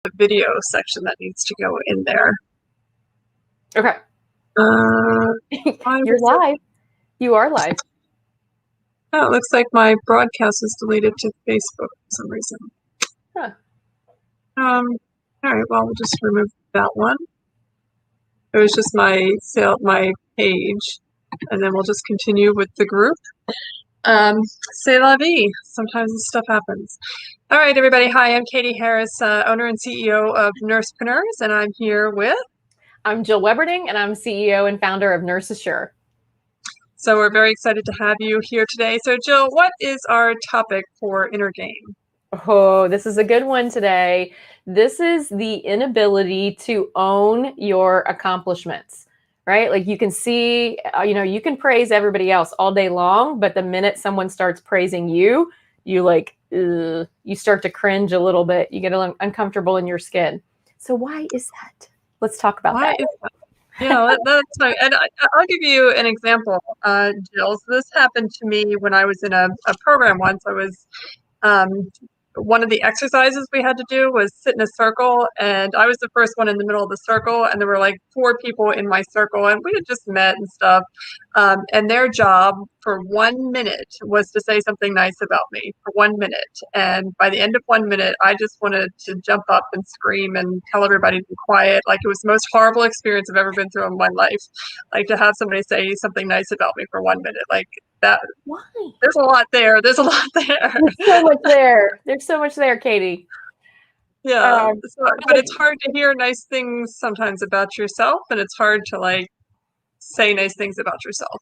the video section that needs to go in there. Okay. You're live. You are live. Oh, it looks like my broadcast is deleted to Facebook for some reason. Huh. All right, well, we'll just remove that one. It was just my page, and then we'll just continue with the group. C'est la vie. Sometimes this stuff happens. All right, everybody. Hi, I'm Catie Harris, owner and CEO of Nursepreneurs, and I'm here with... I'm Jill Weberding, and I'm CEO and founder of Nurse Assure. So we're very excited to have you here today. So Jill, what is our topic for InnerGame? Oh, this is a good one today. This is the inability to own your accomplishments, right? Like you can see, you can praise everybody else all day long, but the minute someone starts praising you, you start to cringe a little bit. You get uncomfortable in your skin. So why is that? Let's talk about that. Yeah, that's fine. And I'll give you an example, Jill. So this happened to me when I was in a program once. I was one of the exercises we had to do was sit in a circle, and I was the first one in the middle of the circle, and there were like 4 people in my circle, and we had just met and stuff. And their job for 1 minute was to say something nice about me for 1 minute. And by the end of 1 minute, I just wanted to jump up and scream and tell everybody to be quiet. Like it was the most horrible experience I've ever been through in my life. Like to have somebody say something nice about me for 1 minute, like that. Why? There's a lot there. There's a lot there. There's so much there. There's so much there, Catie. Yeah, but it's hard to hear nice things sometimes about yourself, and it's hard to say nice things about yourself.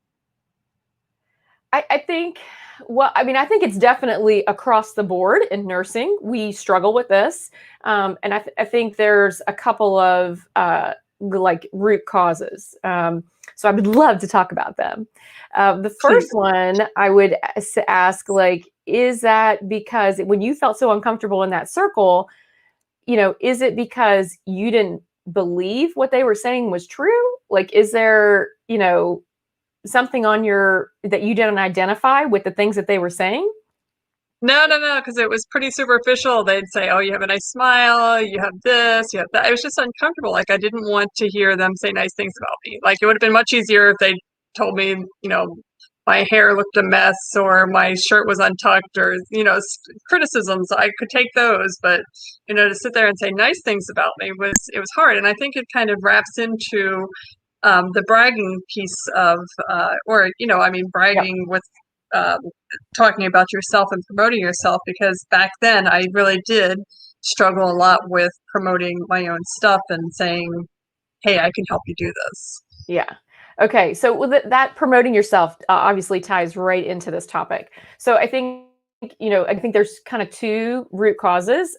I think it's definitely across the board in nursing. We struggle with this. And I think there's a couple of root causes. So I would love to talk about them. The first one I would ask, is that because when you felt so uncomfortable in that circle, is it because you didn't believe what they were saying was true? Like, is there, something on that you didn't identify with the things that they were saying? No, because it was pretty superficial. They'd say, oh, you have a nice smile, you have this, you have that. It was just uncomfortable. Like, I didn't want to hear them say nice things about me. Like, it would have been much easier if they told me, my hair looked a mess or my shirt was untucked or, criticisms. I could take those, but, to sit there and say nice things about me was hard. And I think it kind of wraps into the bragging piece of, bragging with talking about yourself and promoting yourself, because back then I really did struggle a lot with promoting my own stuff and saying, hey, I can help you do this. Yeah. Okay. So that promoting yourself obviously ties right into this topic. So I think there's kind of 2 root causes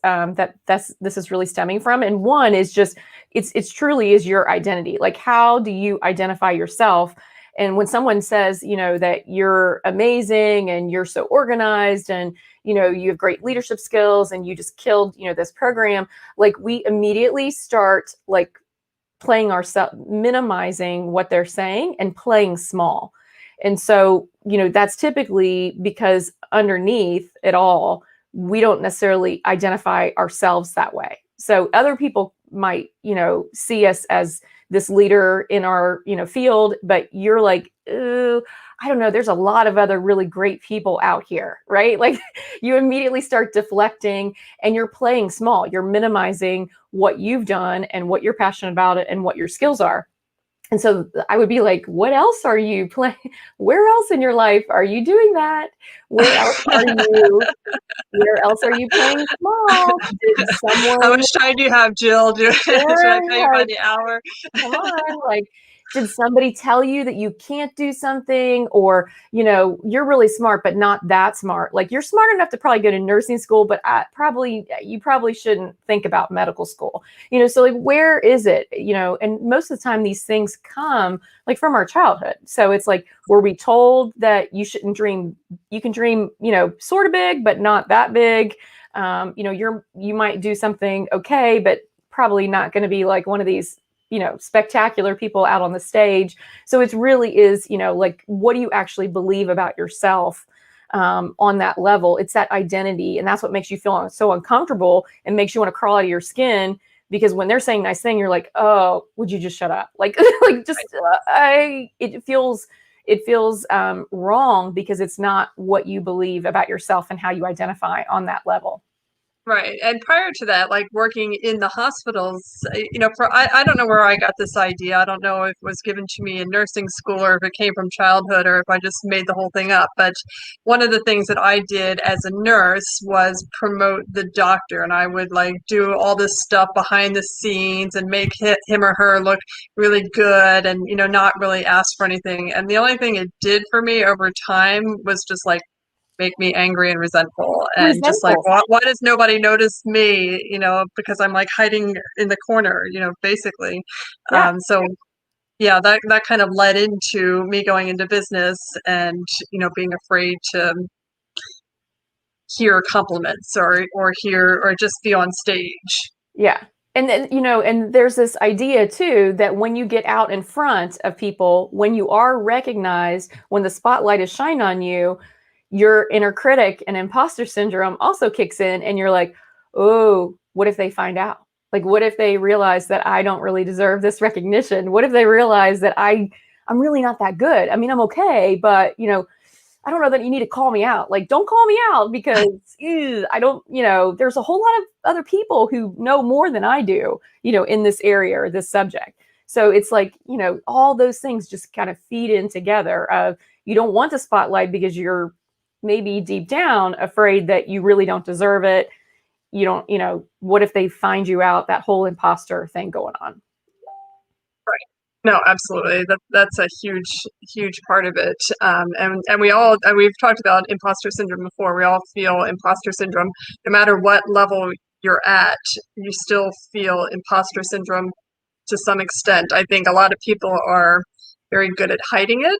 this is really stemming from. And one is just, it's truly is your identity. Like, how do you identify yourself? And when someone says, that you're amazing and you're so organized and, you have great leadership skills and you just killed, this program, we immediately start playing ourselves, minimizing what they're saying and playing small. And so, that's typically because underneath it all, we don't necessarily identify ourselves that way. So other people might, see us as this leader in our, field, but you're like, ooh, I don't know, there's a lot of other really great people out here, right? Like you immediately start deflecting and you're playing small. You're minimizing what you've done and what you're passionate about and what your skills are. And so I would be like, what else are you playing? Where else in your life are you doing that? Where else are you playing small? How much time do you have, Jill? Should I pay you by the hour? Come on, did somebody tell you that you can't do something? Or, you're really smart, but not that smart. Like, you're smart enough to probably go to nursing school, but you probably shouldn't think about medical school. So where is it? And most of the time these things come from our childhood. So it's were we told that you shouldn't dream? You can dream, sort of big, but not that big. You might do something okay, but probably not going to be like one of these spectacular people out on the stage. So it really is, what do you actually believe about yourself? on that level. It's that identity, and that's what makes you feel so uncomfortable and makes you want to crawl out of your skin. Because when they're saying nice thing, you're like, oh, would you just shut up? Like, like just it feels wrong because it's not what you believe about yourself and how you identify on that level. Right. And prior to that, like working in the hospitals, I don't know where I got this idea. I don't know if it was given to me in nursing school or if it came from childhood or if I just made the whole thing up. But one of the things that I did as a nurse was promote the doctor. And I would like do all this stuff behind the scenes and make him or her look really good and, not really ask for anything. And the only thing it did for me over time was just like, make me angry and resentful and just like Resentful. why does nobody notice me, because I'm like hiding in the corner, basically. Yeah. So yeah, that kind of led into me going into business and being afraid to hear compliments or hear or just be on stage. Yeah. And then, and there's this idea too that when you get out in front of people, when you are recognized, when the spotlight is shined on you, your inner critic and imposter syndrome also kicks in, and you're like, oh, what if they find out? Like, what if they realize that I don't really deserve this recognition? What if they realize that I'm really not that good? I mean, I'm okay, but I don't know that you need to call me out. Like, don't call me out because I don't, there's a whole lot of other people who know more than I do, in this area or this subject. So it's like, all those things just kind of feed in together of you don't want the spotlight because you're maybe deep down afraid that you really don't deserve it. You don't, what if they find you out, that whole imposter thing going on. No, absolutely. That's a huge part of it. And we've talked about imposter syndrome before. We all feel imposter syndrome, no matter what level you're at. You still feel imposter syndrome to some extent. I think a lot of people are very good at hiding it,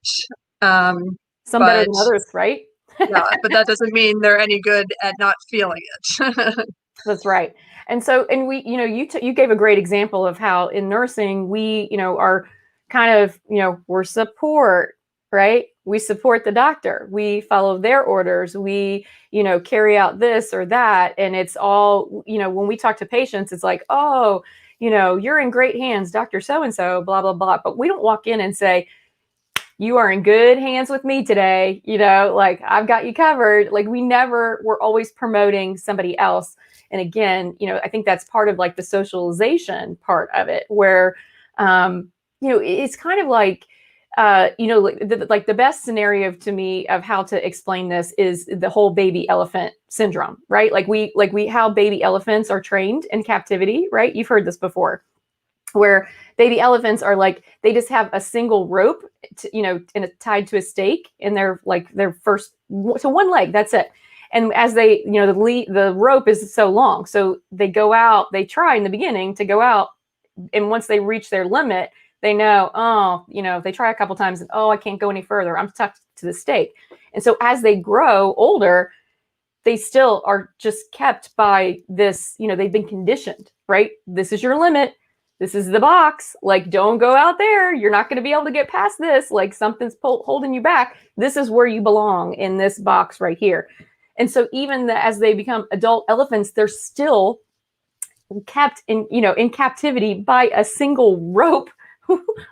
Some better but than others, right? yeah, but that doesn't mean they're any good at not feeling it. That's right. And so, and we, you gave a great example of how in nursing, we, are kind of, we're support, right? We support the doctor. We follow their orders. We, carry out this or that. And it's all, when we talk to patients, it's like, oh, you're in great hands, Dr. So-and-so, blah, blah, blah. But we don't walk in and say, you are in good hands with me today. Like I've got you covered. Like we're always promoting somebody else. And again, I think that's part of like the socialization part of it where, it's kind of like, like the best scenario to me of how to explain this is the whole baby elephant syndrome, right? How baby elephants are trained in captivity, right? You've heard this before, where baby elephants are like, they just have a single rope, tied to a stake in their first, so one leg, that's it. And as they, the rope is so long. So they go out, they try in the beginning to go out. And once they reach their limit, they know, if they try a couple times and, I can't go any further, I'm stuck to the stake. And so as they grow older, they still are just kept by this, they've been conditioned, right? This is your limit. This is the box. Like, don't go out there. You're not going to be able to get past this. Like something's holding you back. This is where you belong, in this box right here. And so even as they become adult elephants, they're still kept in captivity by a single rope,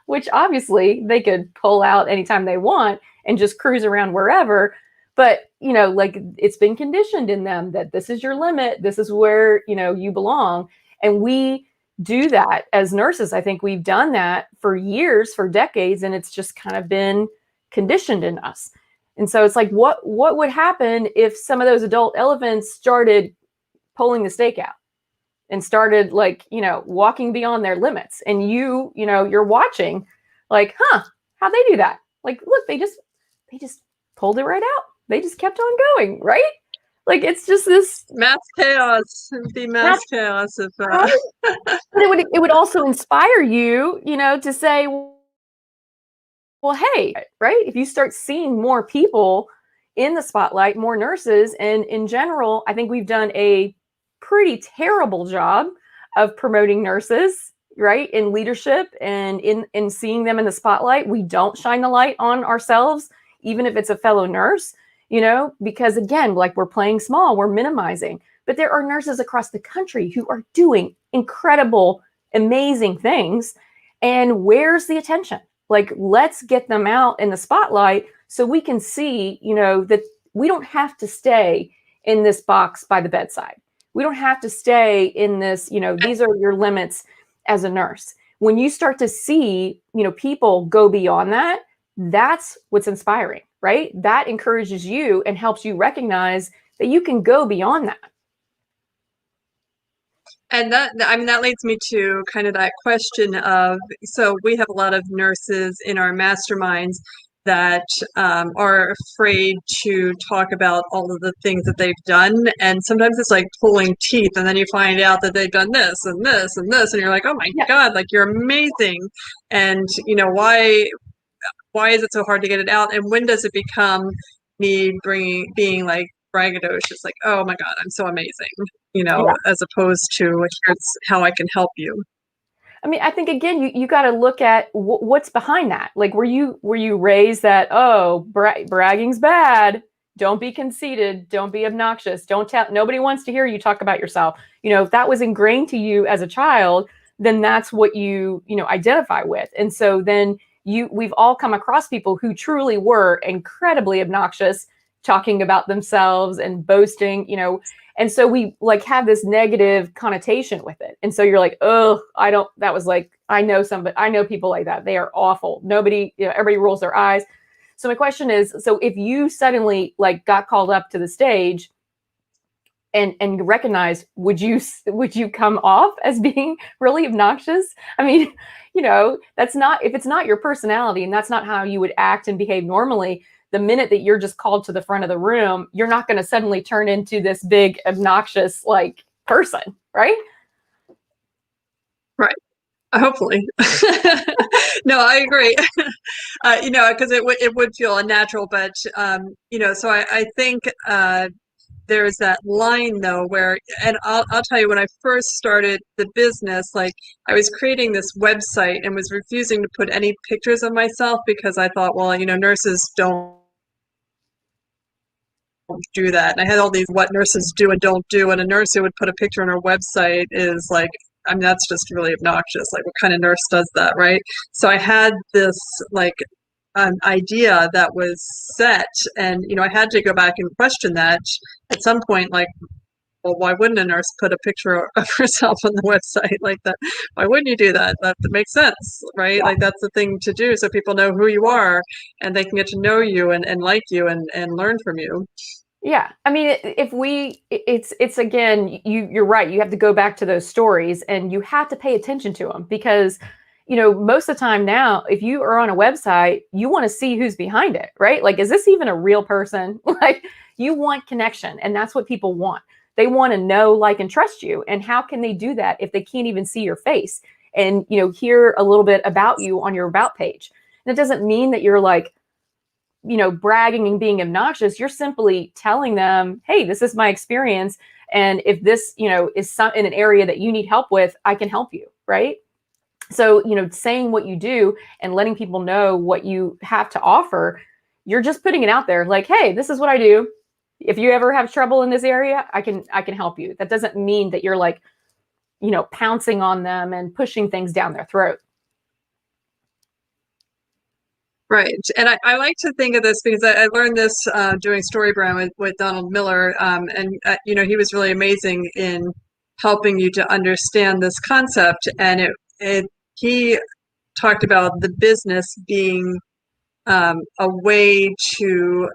which obviously they could pull out anytime they want and just cruise around wherever. But, like it's been conditioned in them that this is your limit. This is where, you belong. And we do that as nurses. I think we've done that for years, for decades, and it's just kind of been conditioned in us. And so it's like, what would happen if some of those adult elephants started pulling the stake out and started walking beyond their limits? And you're watching like, how'd they do that? Like, look, they just pulled it right out. They just kept on going, right? Like, it's just this mass chaos. It would be mass chaos if right? But it would also inspire you, to say, well, hey, right? If you start seeing more people in the spotlight, more nurses, and in general, I think we've done a pretty terrible job of promoting nurses, right? In leadership and in seeing them in the spotlight. We don't shine the light on ourselves, even if it's a fellow nurse. because again, like we're playing small, we're minimizing. But there are nurses across the country who are doing incredible, amazing things. And where's the attention? Like, let's get them out in the spotlight so we can see, that we don't have to stay in this box by the bedside. We don't have to stay in this, these are your limits as a nurse. When you start to see, people go beyond that, that's what's inspiring, right? That encourages you and helps you recognize that you can go beyond that. And that leads me to kind of that question of, so we have a lot of nurses in our masterminds that are afraid to talk about all of the things that they've done. And sometimes it's like pulling teeth, and then you find out that they've done this and this and this, and you're like, oh my Yeah. God, like you're amazing. And, why is it so hard to get it out? And when does it become me being like braggadocious, like, oh my God, I'm so amazing, Yeah. as opposed to here's how I can help you. I mean, I think again, you got to look at what's behind that. Like, were you raised that, oh, bragging's bad. Don't be conceited. Don't be obnoxious. Don't tell. Nobody wants to hear you talk about yourself. If that was ingrained to you as a child, then that's what you identify with. And so then we've all come across people who truly were incredibly obnoxious, talking about themselves and boasting. And so we like have this negative connotation with it. And so you're like, oh, that was like, I know people like that. They are awful. Everybody rolls their eyes. So my question is, so if you suddenly like got called up to the stage and recognized, would you come off as being really obnoxious? I mean, that's not, if it's not your personality and that's not how you would act and behave normally, the minute that you're just called to the front of the room, you're not going to suddenly turn into this big, obnoxious, like, person, right? Right. Hopefully. No, I agree. Because it would feel unnatural, but so I think there's that line though where, and I'll tell you, when I first started the business, like I was creating this website and was refusing to put any pictures of myself because I thought, well, nurses don't do that. And I had all these what nurses do and don't do, and a nurse who would put a picture on her website is like, I mean, that's just really obnoxious. Like, what kind of nurse does that, right? So I had this like an idea that was set, and I had to go back and question that at some point. Like, well, why wouldn't a nurse put a picture of herself on the website like that? Why wouldn't you do that? That makes sense, right? Yeah. Like, that's the thing to do so people know who you are and they can get to know you and like you and learn from you. Yeah. I mean, it's again, you're right. You have to go back to those stories and you have to pay attention to them because, most of the time now, if you are on a website, you want to see who's behind it, right? Like, is this even a real person? Like, you want connection, and that's what people want. They want to know, like, and trust you. And how can they do that if they can't even see your face and, hear a little bit about you on your about page? And it doesn't mean that you're like, bragging and being obnoxious. You're simply telling them, hey, this is my experience. And if this, is in an area that you need help with, I can help you. Right. So, saying what you do and letting people know what you have to offer, you're just putting it out there like, hey, this is what I do. If you ever have trouble in this area, I can help you. That doesn't mean that you're like, pouncing on them and pushing things down their throat. Right. And I like to think of this because I learned this doing StoryBrand with Donald Miller. He was really amazing in helping you to understand this concept. And he talked about the business being a way to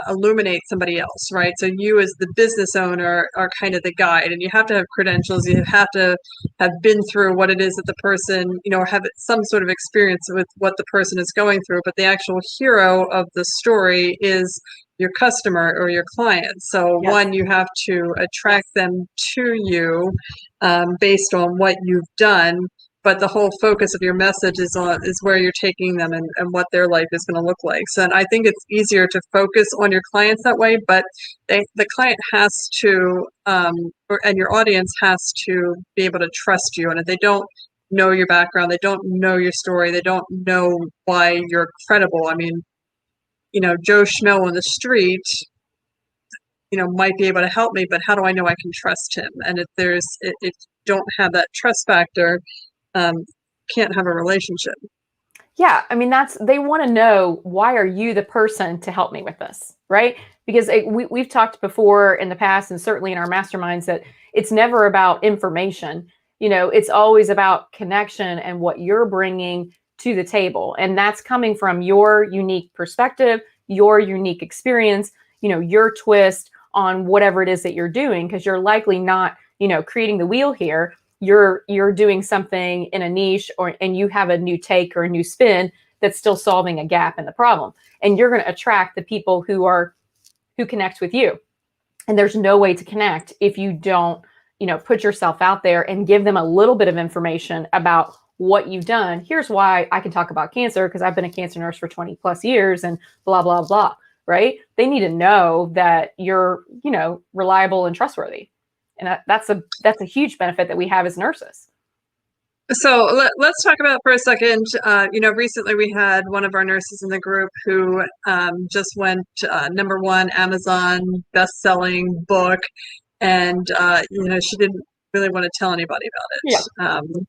illuminate somebody else, right? So you as the business owner are kind of the guide, and you have to have credentials. You have to have been through what it is that the person, or have some sort of experience with what the person is going through. But the actual hero of the story is your customer or your client. So Yes. one, you have to attract them to you based on what you've done, but the whole focus of your message is where you're taking them and what their life is going to look like. So, and I think it's easier to focus on your clients that way, but the client has to, and your audience has to be able to trust you. And if they don't know your background, they don't know your story, they don't know why you're credible. I mean, Joe Schmo on the street might be able to help me, but how do I know I can trust him? And if you don't have that trust factor, um, can't have a relationship. Yeah, I mean they want to know, why are you the person to help me with this, right? Because we've talked before in the past, and certainly in our masterminds, that it's never about information. It's always about connection and what you're bringing to the table, and that's coming from your unique perspective, your unique experience, your twist on whatever it is that you're doing, because you're likely not creating the wheel here. You're doing something in a niche, and you have a new take or a new spin that's still solving a gap in the problem, and you're going to attract the people who connect with you. And there's no way to connect if you don't put yourself out there and give them a little bit of information about what you've done. Here's why I can talk about cancer, because I've been a cancer nurse for 20 plus years, and blah blah blah, right? They need to know that you're reliable and trustworthy. And that's a huge benefit that we have as nurses. So let's talk about for a second. Recently we had one of our nurses in the group who just went #1 Amazon best-selling book, and she didn't really want to tell anybody Yeah. about it.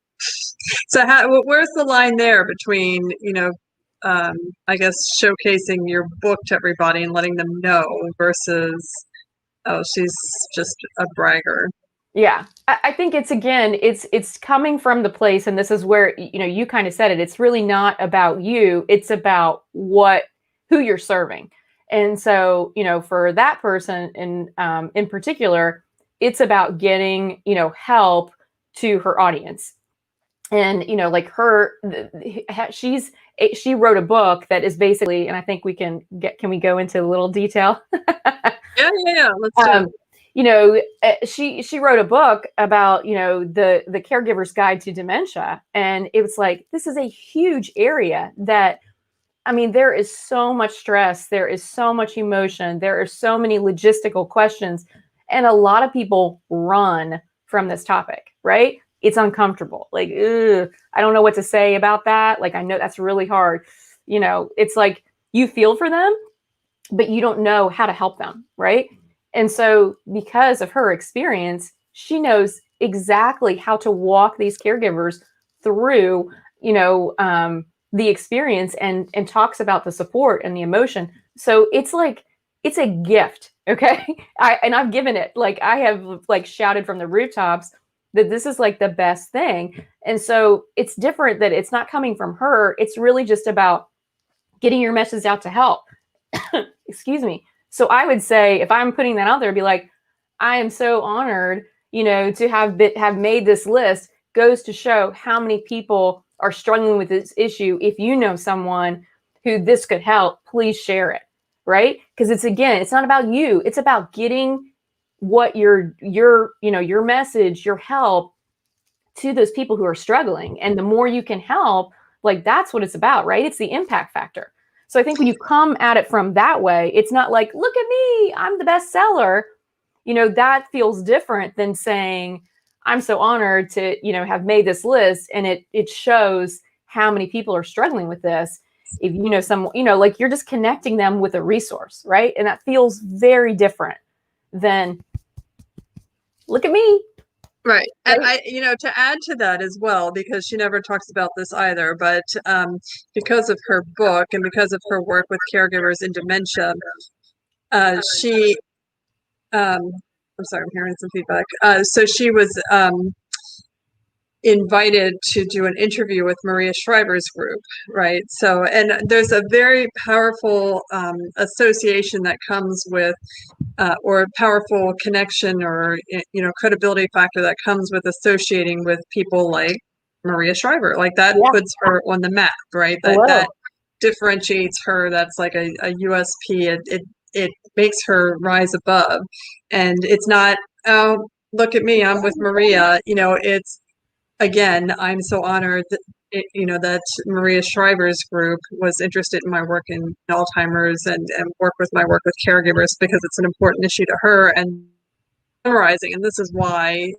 So where's the line there between I guess showcasing your book to everybody and letting them know versus, oh, she's just a bragger? Yeah, I think it's coming from the place, and this is where you kind of said it. It's really not about you; it's about who you're serving. And so for that person in particular, it's about getting help to her audience. And like she wrote a book that is basically, and I think can we go into a little detail? Yeah. Let's do it. um, she wrote a book about the caregiver's guide to dementia, and it was like, this is a huge area that, I mean, there is so much stress, there is so much emotion, there are so many logistical questions, and a lot of people run from this topic, right? It's uncomfortable, like, ugh, I don't know what to say about that, like, I know that's really hard. It's like you feel for them, but you don't know how to help them, right? And so, because of her experience, she knows exactly how to walk these caregivers through, the experience, and talks about the support and the emotion. So it's like, it's a gift, okay? I've given it, like, I have like shouted from the rooftops that this is like the best thing. And so it's different, that it's not coming from her. It's really just about getting your message out to help. Excuse me. So I would say, if I'm putting that out there, be like, I am so honored, to have made this list. Goes to show how many people are struggling with this issue. If you know someone who this could help, please share it, right? Because it's not about you. It's about getting what your message, your help, to those people who are struggling. And the more you can help, like, that's what it's about, right? It's the impact factor. So I think when you come at it from that way, it's not like, look at me, I'm the best seller. That feels different than saying, I'm so honored to, have made this list, and it shows how many people are struggling with this. If someone, like, you're just connecting them with a resource, right? And that feels very different than, look at me. Right. And Right? to add to that as well, because she never talks about this either, but because of her book and because of her work with caregivers in dementia, she, I'm sorry, I'm hearing some feedback. So she was invited to do an interview with Maria Shriver's group, right? So, and there's a very powerful association that comes with, or a powerful connection, or credibility factor that comes with associating with people like Maria Shriver. Like, that Yeah. puts her on the map, right? That Hello. differentiates her. That's like a USP. It makes her rise above, and it's not, oh, look at me, I'm with Maria. It's, again, I'm so honored that that Maria Shriver's group was interested in my work in Alzheimer's, and work with my work with caregivers, because it's an important issue to her. And summarizing, and this is why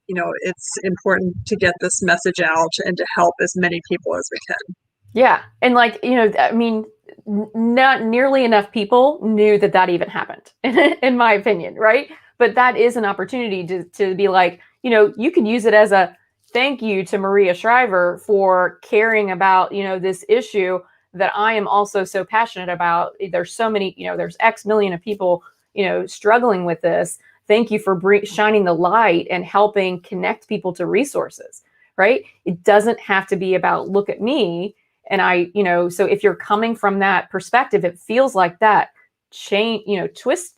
it's important to get this message out and to help as many people as we can. Yeah. And like, I mean, not nearly enough people knew that that even happened, in my opinion, right? But that is an opportunity to be like, you can use it as a thank you to Maria Shriver for caring about, this issue that I am also so passionate about. There's so many, there's X million of people, struggling with this. Thank you for shining the light and helping connect people to resources, right? It doesn't have to be about, look at me. And so if you're coming from that perspective, it feels like that change,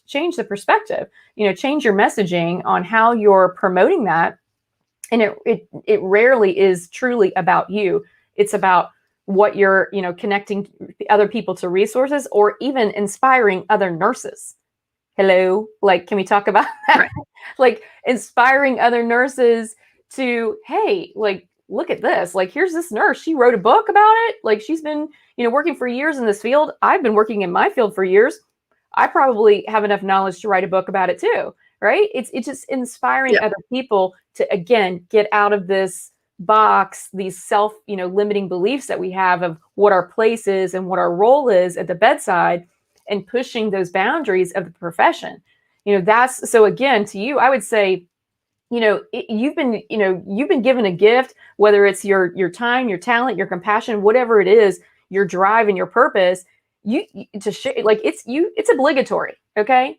change the perspective, change your messaging on how you're promoting that. And it rarely is truly about you. It's about what you're, connecting other people to resources, or even inspiring other nurses. Hello, like, can we talk about that? Right. Like inspiring other nurses to, hey, like, look at this. Like, here's this nurse. She wrote a book about it. Like, she's been, working for years in this field. I've been working in my field for years. I probably have enough knowledge to write a book about it too, right? It's just inspiring Yeah. other people to, again, get out of this box, these self, limiting beliefs that we have of what our place is and what our role is at the bedside, and pushing those boundaries of the profession. That's, so again, to you, I would say, you've been given a gift, whether it's your time, your talent, your compassion, whatever it is, your drive and your purpose, to share, like, it's obligatory. Okay.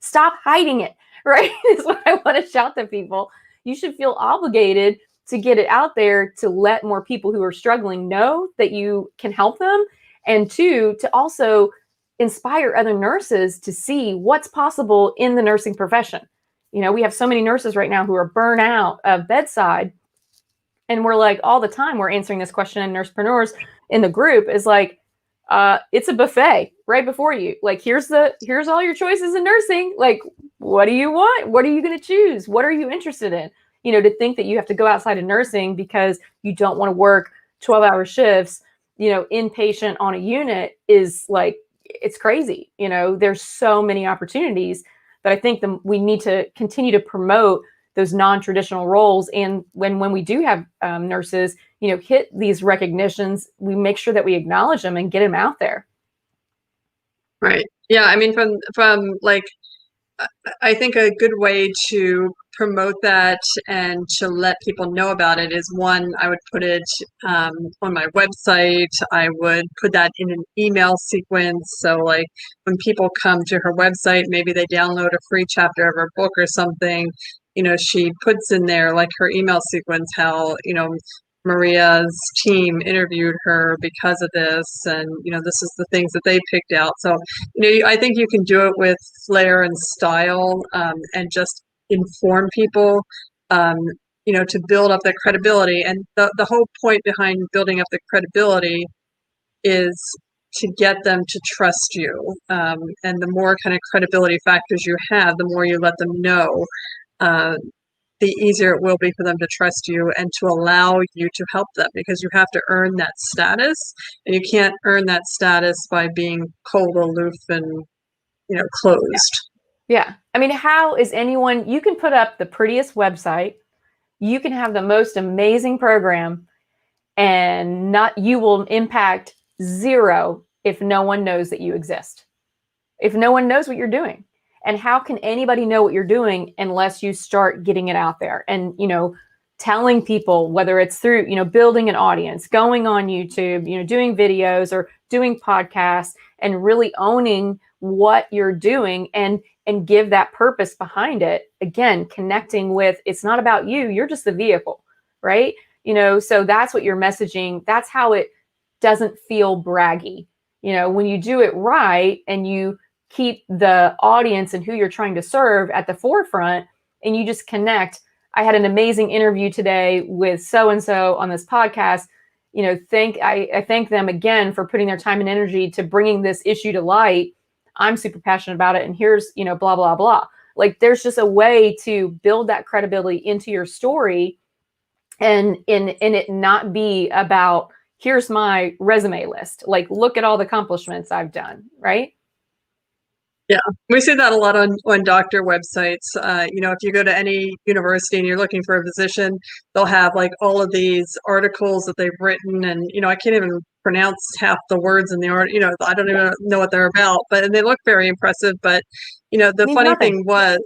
Stop hiding it. Right. Is what I want to shout to people. You should feel obligated to get it out there, to let more people who are struggling know that you can help them. And two, to also inspire other nurses to see what's possible in the nursing profession. We have so many nurses right now who are burnt out of bedside. And we're like, all the time, we're answering this question in Nursepreneurs in the group is like, it's a buffet right before you. Like, here's all your choices in nursing. Like, what do you want? What are you going to choose? What are you interested in? To think that you have to go outside of nursing because you don't want to work 12-hour shifts, inpatient on a unit, is like, it's crazy. There's so many opportunities. But I think we need to continue to promote those non-traditional roles. And when we do have nurses, hit these recognitions, we make sure that we acknowledge them and get them out there. Right. Yeah. I mean, from like, I think a good way to promote that and to let people know about it is, one, I would put it on my website. I would put that in an email sequence. So like when people come to her website, maybe they download a free chapter of her book or something, she puts in there like her email sequence, how, Maria's team interviewed her because of this, and this is the things that they picked out. So I think you can do it with flair and style, and just inform people, to build up that credibility. And the whole point behind building up the credibility is to get them to trust you, and the more kind of credibility factors you have, the more you let them know, the easier it will be for them to trust you and to allow you to help them, because you have to earn that status, and you can't earn that status by being cold, aloof, and closed. Yeah. I mean, how is anyone, you can put up the prettiest website, you can have the most amazing program, and you will impact zero if no one knows that you exist. If no one knows what you're doing. And how can anybody know what you're doing unless you start getting it out there and, telling people, whether it's through, building an audience, going on YouTube, doing videos or doing podcasts, and really owning what you're doing and give that purpose behind it. Again, connecting with, it's not about you, you're just the vehicle, right? So that's what you're messaging. That's how it doesn't feel braggy. When you do it right and you keep the audience and who you're trying to serve at the forefront, and you just connect. I had an amazing interview today with so-and-so on this podcast. I thank them again for putting their time and energy to bringing this issue to light. I'm super passionate about it. And here's, blah, blah, blah. Like, there's just a way to build that credibility into your story, and it not be about, here's my resume list. Like, look at all the accomplishments I've done. Right. Yeah, we see that a lot on doctor websites. If you go to any university and you're looking for a physician, they'll have like all of these articles that they've written, and I can't even pronounce half the words in the art. I don't even know what they're about, and they look very impressive. But the Means funny nothing. thing was,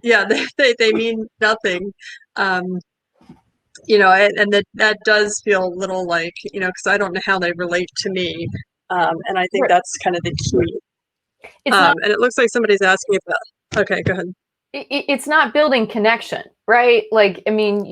yeah, they mean nothing. Um, and that does feel a little like, because I don't know how they relate to me. And I think that's kind of the key. It's not. And it looks like somebody's asking about. Okay, go ahead. It's not building connection, right? Like, I mean,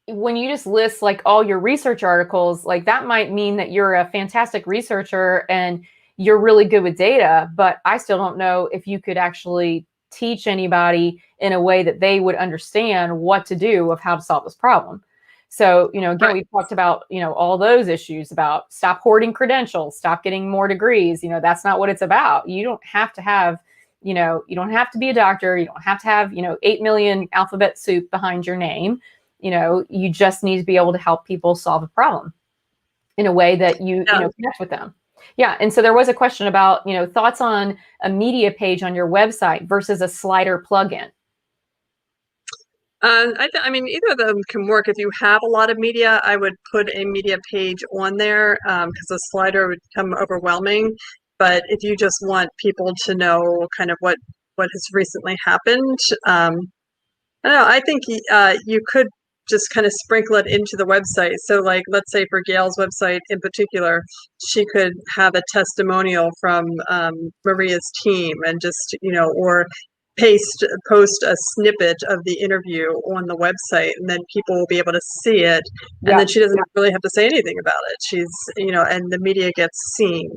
when you just list like all your research articles, like that might mean that you're a fantastic researcher and you're really good with data, but I still don't know if you could actually teach anybody in a way that they would understand what to do of how to solve this problem. So, again, Right. we've talked about, all those issues about stop hoarding credentials, stop getting more degrees. That's not what it's about. You don't have to have you don't have to be a doctor. You don't have to have, 8 million alphabet soup behind your name. You just need to be able to help people solve a problem in a way that you Yeah. connect with them. Yeah. And so there was a question about, thoughts on a media page on your website versus a slider plugin. I mean, either of them can work. If you have a lot of media, I would put a media page on there because a slider would become overwhelming. But if you just want people to know kind of what has recently happened, I don't know. I think you could just kind of sprinkle it into the website. So, like, let's say for Gail's website in particular, she could have a testimonial from Maria's team, and just or post a snippet of the interview on the website, and then people will be able to see it, and Yeah. then she doesn't really have to say anything about it. She's and the media gets seen.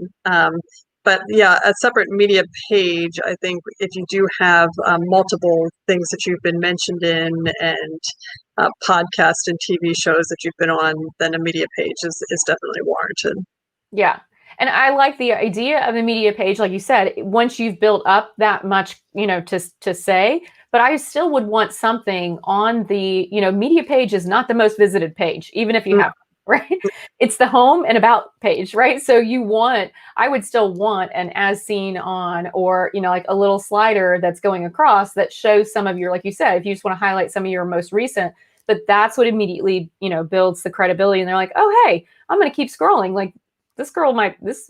But yeah, a separate media page, I think if you do have multiple things that you've been mentioned in, and podcasts and TV shows that you've been on, then a media page is definitely warranted. Yeah. And I like the idea of a media page, like you said, once you've built up that much, to say, but I still would want something on the, media page is not the most visited page, even if you Mm. have, right? It's the home and about page, right? So I would still want an as seen on, or, like a little slider that's going across that shows some of your, like you said, if you just want to highlight some of your most recent, but that's what immediately, builds the credibility. And they're like, oh, hey, I'm going to keep scrolling. Like, this girl might this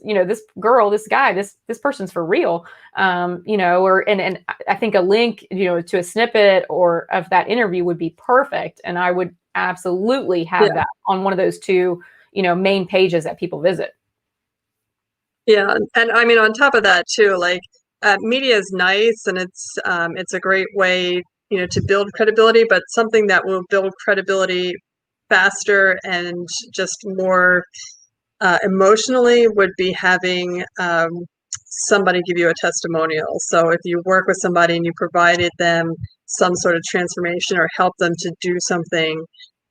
girl, this guy, this person's for real. And I think a link to a snippet or of that interview would be perfect, and I would absolutely have Yeah, that on one of those two main pages that people visit. yeah, and I mean on top of that too, like media is nice, and it's a great way to build credibility, but something that will build credibility faster and just more emotionally would be having somebody give you a testimonial. So if you work with somebody and you provided them some sort of transformation or help them to do something,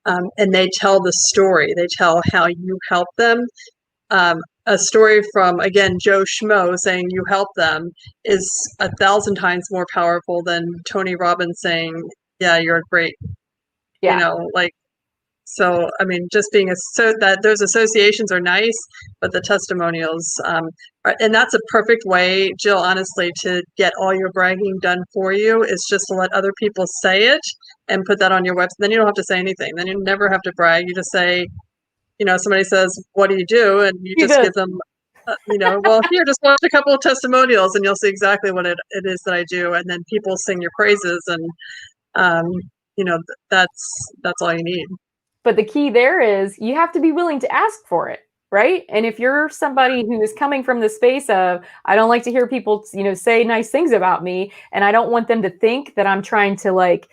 and they tell the story, they tell how you help them. A story from, again, Joe Schmo saying you help them is 1,000 times more powerful than Tony Robbins saying, yeah, you're great. Yeah. Like, so, I mean, just being so that those associations are nice, but the testimonials, and that's a perfect way, Jill, honestly, to get all your bragging done for you, is just to let other people say it and put that on your website. Then you don't have to say anything. Then you never have to brag. You just say, somebody says, what do you do? And you You just go. give them, well, here, just watch a couple of testimonials and you'll see exactly what it is that I do. And then people sing your praises, and, um, you know, that's all you need. But the key there is you have to be willing to ask for it, right? And if you're somebody who is coming from the space of, I don't like to hear people, say nice things about me, and I don't want them to think that I'm trying to like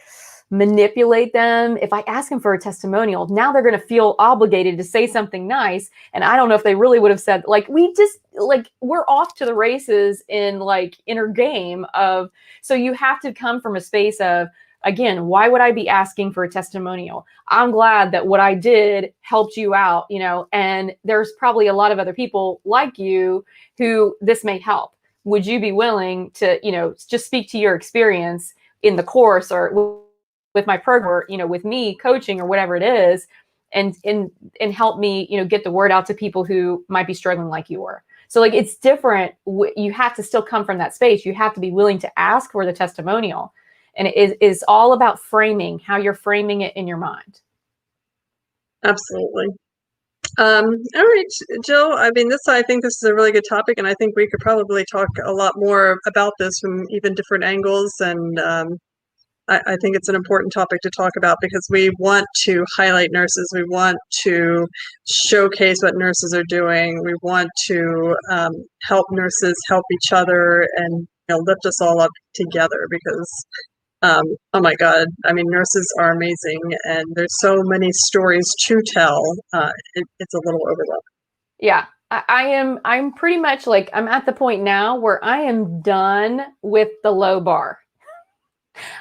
manipulate them. If I ask them for a testimonial, now they're going to feel obligated to say something nice. And I don't know if they really would have said, like, we're off to the races in like InnerGame of, so you have to come from a space of, again, why would I be asking for a testimonial? I'm glad that what I did helped you out, and there's probably a lot of other people like you who this may help. Would you be willing to, just speak to your experience in the course or with my program, or, with me coaching or whatever it is, and help me, get the word out to people who might be struggling like you were. So like, it's different. You have to still come from that space. You have to be willing to ask for the testimonial. And it is all about framing, how you're framing it in your mind. Absolutely. All right, Jill. I mean, I think this is a really good topic, and I think we could probably talk a lot more about this from even different angles. And I think it's an important topic to talk about because we want to highlight nurses. We want to showcase what nurses are doing. We want to help nurses help each other and lift us all up together because oh my God, I mean, nurses are amazing and there's so many stories to tell. It's a little overwhelming. Yeah, I'm pretty much like, I'm at the point now where I am done with the low bar.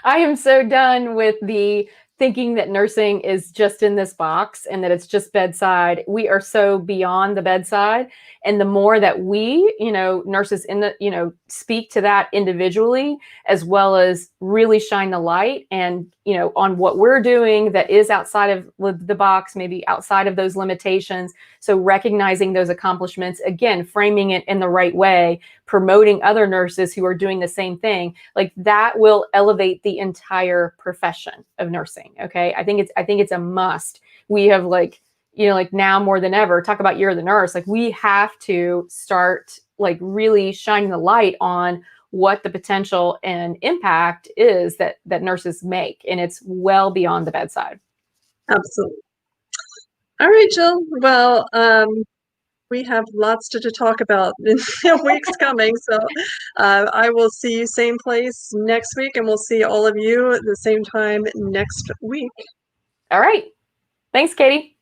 I am so done with the thinking that nursing is just in this box and that it's just bedside. We are so beyond the bedside. And the more that we, nurses in the, speak to that individually, as well as really shine the light and, on what we're doing that is outside of the box, maybe outside of those limitations. So recognizing those accomplishments, again, framing it in the right way, promoting other nurses who are doing the same thing, like that will elevate the entire profession of nursing. Okay. I think it's a must. We have like now more than ever, talk about Year of the Nurse. Like we have to start like really shining the light on what the potential and impact is that nurses make. And it's well beyond the bedside. Absolutely. All right, Jill. Well, we have lots to talk about in the weeks coming. So I will see you same place next week, and we'll see all of you at the same time next week. All right. Thanks, Catie.